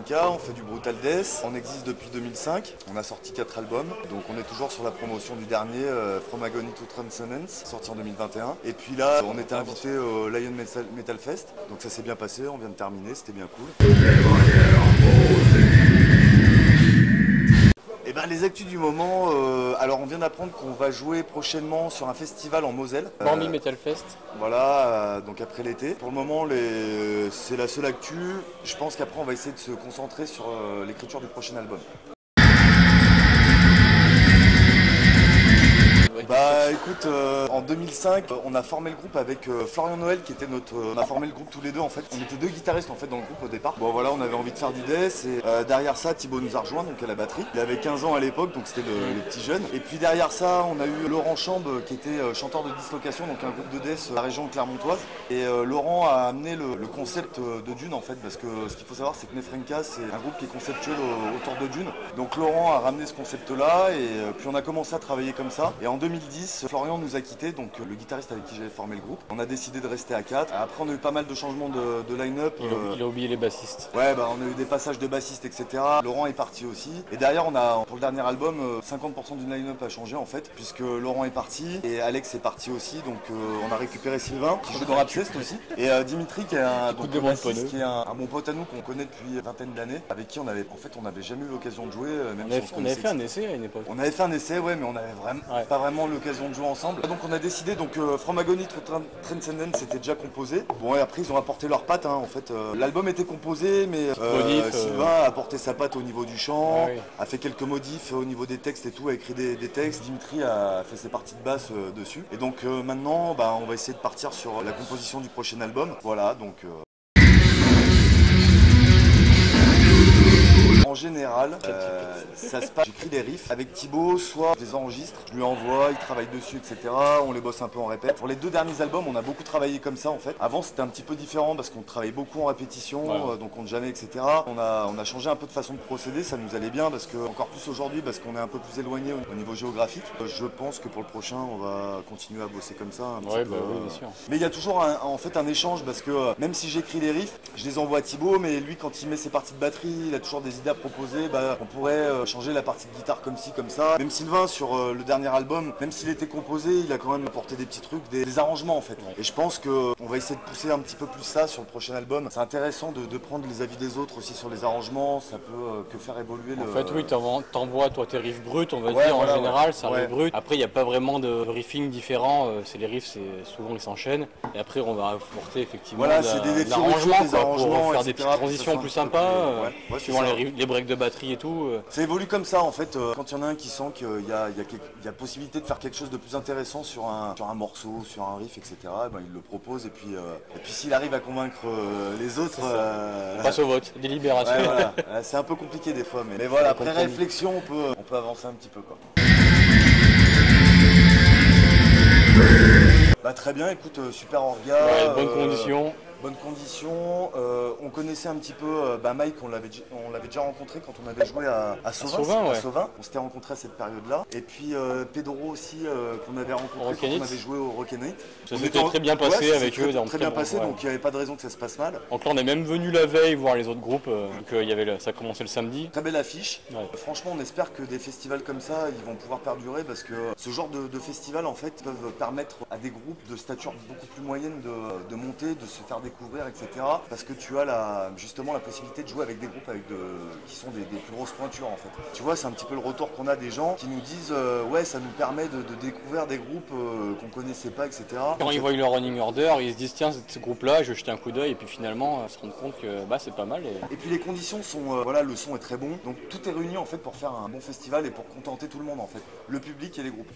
Metallica, on fait du Brutal Death, on existe depuis 2005, on a sorti 4 albums, donc on est toujours sur la promotion du dernier, From Agony to Transcendence, sorti en 2021. Et puis là, on était invité au Lion Metal Fest, donc ça s'est bien passé, on vient de terminer, c'était bien cool. Et ben les actus du moment, alors on vient d'apprendre qu'on va jouer prochainement sur un festival en Moselle. Borny Metal Fest. Voilà, donc après l'été. Pour le moment, c'est la seule actu. Je pense qu'après on va essayer de se concentrer sur l'écriture du prochain album. Bah écoute, en 2005, on a formé le groupe avec Florian Noël qui était on a formé le groupe tous les deux en fait. On était 2 guitaristes en fait dans le groupe au départ. Bon voilà, on avait envie de faire du death et derrière ça, Thibaut nous a rejoint donc à la batterie. Il avait 15 ans à l'époque donc c'était le petit jeune. Et puis derrière ça, on a eu Laurent Chambre qui était chanteur de Dislocation, donc un groupe de death de la région clermontoise. Et Laurent a amené le concept de Dune en fait parce que ce qu'il faut savoir c'est que Nefrenka c'est un groupe qui est conceptuel autour de Dune. Donc Laurent a ramené ce concept là et puis on a commencé à travailler comme ça. Et en 2010, Florian nous a quittés, donc le guitariste avec qui j'avais formé le groupe. On a décidé de rester à 4. Après on a eu pas mal de changements de line-up. Il a oublié les bassistes. Ouais, bah on a eu des passages de bassistes, etc. Laurent est parti aussi. Et derrière on a, pour le dernier album, 50% du line-up a changé en fait, puisque Laurent est parti et Alex est parti aussi. Donc on a récupéré Sylvain, qui joue dans Rapcest aussi. Et Dimitri qui est un bon pote à nous qu'on connaît depuis une vingtaine d'années, avec qui on avait jamais eu l'occasion de jouer. On avait fait un essai à une époque. On avait fait un essai, ouais, mais on avait pas vraiment l'occasion de jouer ensemble. Donc on a décidé, From Agony to Transcendence c'était déjà composé. Bon et après ils ont apporté leur patte en fait. L'album était composé mais Sylvain a apporté sa patte au niveau du chant, a fait quelques modifs au niveau des textes et tout, a écrit des textes. Dimitri a fait ses parties de basse dessus. Et donc maintenant on va essayer de partir sur la composition du prochain album. Voilà donc... En général, ça se passe, j'écris des riffs avec Thibaut, soit je les enregistre, je lui envoie, il travaille dessus, etc. On les bosse un peu en répète. Pour les 2 derniers albums, on a beaucoup travaillé comme ça en fait. Avant c'était un petit peu différent parce qu'on travaillait beaucoup en répétition, donc on ne jamais, etc. On a changé un peu de façon de procéder, ça nous allait bien parce que, encore plus aujourd'hui, parce qu'on est un peu plus éloigné au niveau géographique. Je pense que pour le prochain, on va continuer à bosser comme ça. Oui, bien sûr. Mais il y a toujours un échange parce que même si j'écris des riffs, je les envoie à Thibaut, mais lui quand il met ses parties de batterie, il a toujours des idées à proposer. On pourrait changer la partie de guitare comme ci, comme ça. Même Sylvain sur le dernier album, même s'il était composé, il a quand même apporté des petits trucs, des arrangements en fait. Et je pense qu'on va essayer de pousser un petit peu plus ça sur le prochain album. C'est intéressant de prendre les avis des autres aussi sur les arrangements, ça peut que faire évoluer En fait oui, t'envoies toi tes riffs bruts, on va dire, en général, c'est un riff brut. Après il n'y a pas vraiment de riffing différent, c'est les riffs, souvent ils s'enchaînent. Et après on va apporter effectivement de l'arrangement pour faire des petites transitions plus sympas, suivant les breaks de batterie et tout. Ça évolue comme ça en fait, quand il y en a un qui sent qu'il y a possibilité de faire quelque chose de plus intéressant sur un morceau, sur un riff, etc. Il le propose et puis s'il arrive à convaincre les autres... On passe au vote, délibération. Ouais, voilà. C'est un peu compliqué des fois, mais voilà, après réflexion on peut avancer un petit peu quoi. Très bien, écoute, super orga. Bonnes conditions. Bonnes conditions, on connaissait un petit peu Mike, on l'avait déjà rencontré quand on avait joué à Sauvin. On s'était rencontré à cette période-là. Et puis Pedro aussi, qu'on avait rencontré quand on avait joué au Rock'n'Rate. Ça s'était très bien passé avec eux. Très bien passé, donc il n'y avait pas de raison que ça se passe mal. Donc là on est même venu la veille voir les autres groupes, donc ça commençait le samedi. Très belle affiche. Franchement on espère que des festivals comme ça, ils vont pouvoir perdurer parce que ce genre de festivals en fait peuvent permettre à des groupes de stature beaucoup plus moyenne de monter, de se faire découvrir, etc. Parce que tu as justement la possibilité de jouer avec des groupes qui sont des plus grosses pointures en fait. Tu vois, c'est un petit peu le retour qu'on a des gens qui nous disent ouais, ça nous permet de découvrir des groupes qu'on connaissait pas, etc. Quand ils voient le running order, ils se disent tiens, ce groupe-là, je vais jeter un coup d'œil et puis finalement ils se rendent compte que c'est pas mal. Et puis les conditions sont, le son est très bon, donc tout est réuni en fait pour faire un bon festival et pour contenter tout le monde en fait, le public et les groupes.